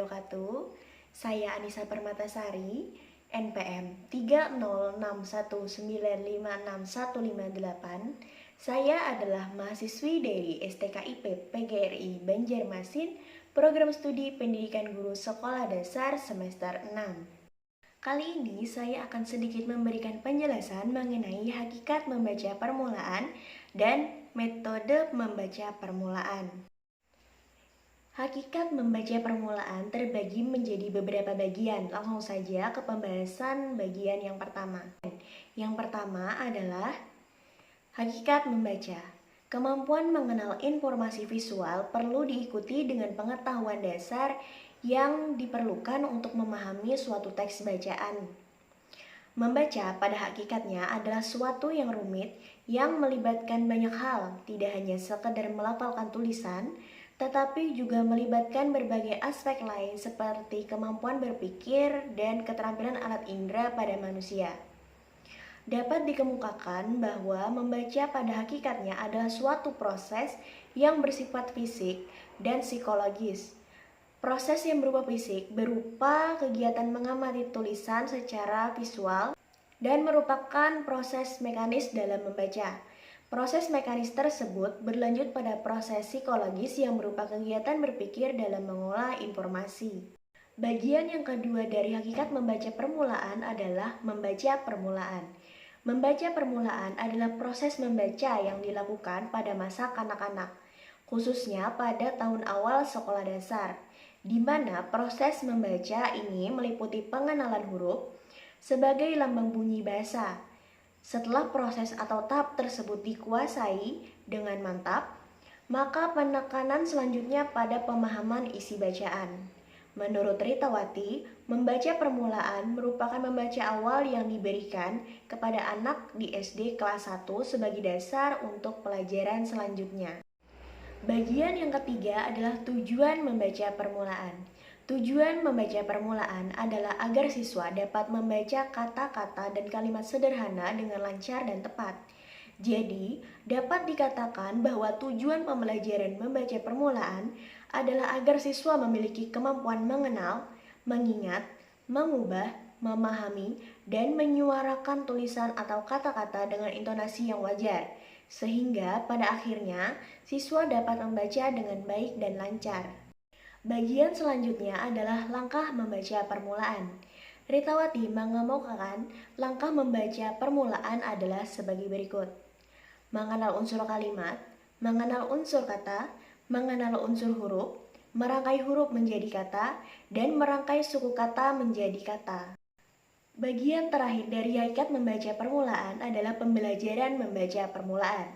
wabarakatuh. Saya Anissa Permatasari, NPM 30619565158. Saya adalah mahasiswi dari STKIP PGRI Banjarmasin, Program Studi Pendidikan Guru Sekolah Dasar semester 6. Kali ini saya akan sedikit memberikan penjelasan mengenai hakikat membaca permulaan dan metode membaca permulaan. Hakikat membaca permulaan terbagi menjadi beberapa bagian. Langsung saja ke pembahasan bagian yang pertama. Yang pertama adalah hakikat membaca. Kemampuan mengenal informasi visual perlu diikuti dengan pengetahuan dasar yang diperlukan untuk memahami suatu teks bacaan. Membaca pada hakikatnya adalah suatu yang rumit yang melibatkan banyak hal, tidak hanya sekedar melafalkan tulisan, tetapi juga melibatkan berbagai aspek lain seperti kemampuan berpikir dan keterampilan alat indera pada manusia. Dapat dikemukakan bahwa membaca pada hakikatnya adalah suatu proses yang bersifat fisik dan psikologis. Proses yang berupa fisik berupa kegiatan mengamati tulisan secara visual dan merupakan proses mekanis dalam membaca. Proses mekanis tersebut berlanjut pada proses psikologis yang berupa kegiatan berpikir dalam mengolah informasi. Bagian yang kedua dari hakikat membaca permulaan adalah membaca permulaan. Membaca permulaan adalah proses membaca yang dilakukan pada masa kanak-kanak, khususnya pada tahun awal sekolah dasar, di mana proses membaca ini meliputi pengenalan huruf sebagai lambang bunyi bahasa. Setelah proses atau tahap tersebut dikuasai dengan mantap, maka penekanan selanjutnya pada pemahaman isi bacaan. Menurut Ritawati, membaca permulaan merupakan membaca awal yang diberikan kepada anak di SD kelas 1 sebagai dasar untuk pelajaran selanjutnya. Bagian yang ketiga adalah tujuan membaca permulaan. Tujuan membaca permulaan adalah agar siswa dapat membaca kata-kata dan kalimat sederhana dengan lancar dan tepat. Jadi, dapat dikatakan bahwa tujuan pembelajaran membaca permulaan adalah agar siswa memiliki kemampuan mengenal, mengingat, mengubah, memahami, dan menyuarakan tulisan atau kata-kata dengan intonasi yang wajar, sehingga pada akhirnya siswa dapat membaca dengan baik dan lancar. Bagian selanjutnya adalah langkah membaca permulaan. Ritawati mengemukakan langkah membaca permulaan adalah sebagai berikut. Mengenal unsur kalimat, mengenal unsur kata, mengenal unsur huruf, merangkai huruf menjadi kata, dan merangkai suku kata menjadi kata. Bagian terakhir dari hakikat membaca permulaan adalah pembelajaran membaca permulaan.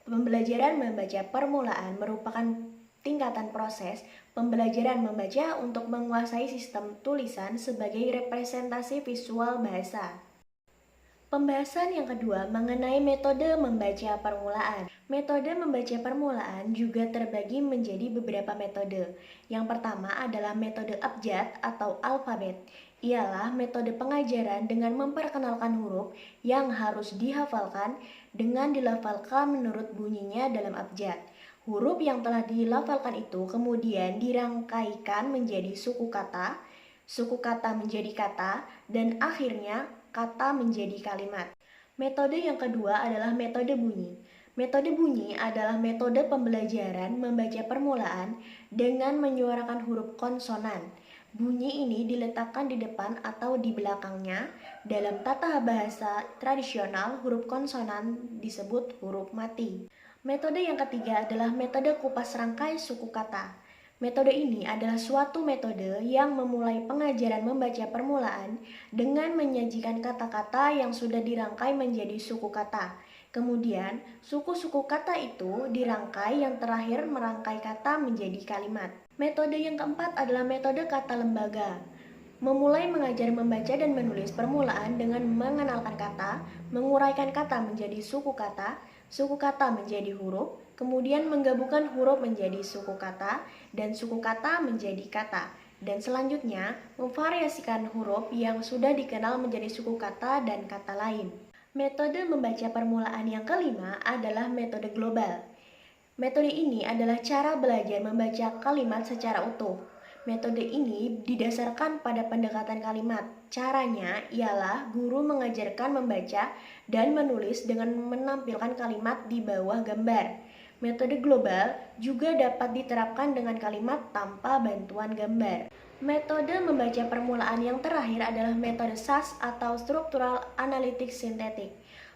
Pembelajaran membaca permulaan merupakan tingkatan proses pembelajaran membaca untuk menguasai sistem tulisan sebagai representasi visual bahasa. Pembahasan yang kedua mengenai metode membaca permulaan. Metode membaca permulaan juga terbagi menjadi beberapa metode. Yang pertama adalah metode abjad atau alfabet. Ialah metode pengajaran dengan memperkenalkan huruf yang harus dihafalkan dengan dilafalkan menurut bunyinya dalam abjad. Huruf yang telah dilafalkan itu kemudian dirangkaikan menjadi suku kata menjadi kata, dan akhirnya kata menjadi kalimat. Metode yang kedua adalah metode bunyi. Metode bunyi adalah metode pembelajaran membaca permulaan dengan menyuarakan huruf konsonan. Bunyi ini diletakkan di depan atau di belakangnya. Dalam tata bahasa tradisional, huruf konsonan disebut huruf mati. Metode yang ketiga adalah metode kupas rangkai suku kata. Metode ini adalah suatu metode yang memulai pengajaran membaca permulaan dengan menyajikan kata-kata yang sudah dirangkai menjadi suku kata. Kemudian, suku-suku kata itu dirangkai yang terakhir merangkai kata menjadi kalimat. Metode yang keempat adalah metode kata lembaga. Memulai mengajar membaca dan menulis permulaan dengan mengenalkan kata, menguraikan kata menjadi suku kata menjadi huruf, kemudian menggabungkan huruf menjadi suku kata, dan suku kata menjadi kata. Dan selanjutnya, memvariasikan huruf yang sudah dikenal menjadi suku kata dan kata lain. Metode membaca permulaan yang kelima adalah metode global. Metode ini adalah cara belajar membaca kalimat secara utuh. Metode ini didasarkan pada pendekatan kalimat. Caranya ialah guru mengajarkan membaca dan menulis dengan menampilkan kalimat di bawah gambar. Metode global juga dapat diterapkan dengan kalimat tanpa bantuan gambar. Metode membaca permulaan yang terakhir adalah metode SAS atau Structural Analytic Synthetic,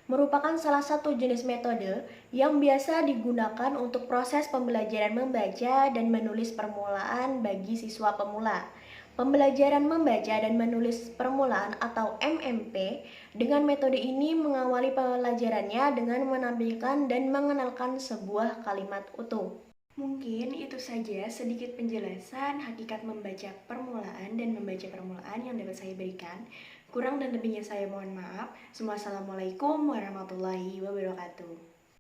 merupakan salah satu jenis metode yang biasa digunakan untuk proses pembelajaran membaca dan menulis permulaan bagi siswa pemula. Pembelajaran membaca dan menulis permulaan atau MMP dengan metode ini mengawali pelajarannya dengan menampilkan dan mengenalkan sebuah kalimat utuh. Mungkin itu saja sedikit penjelasan hakikat membaca permulaan dan membaca permulaan yang dapat saya berikan. Kurang dan lebihnya saya mohon maaf. Assalamualaikum warahmatullahi wabarakatuh.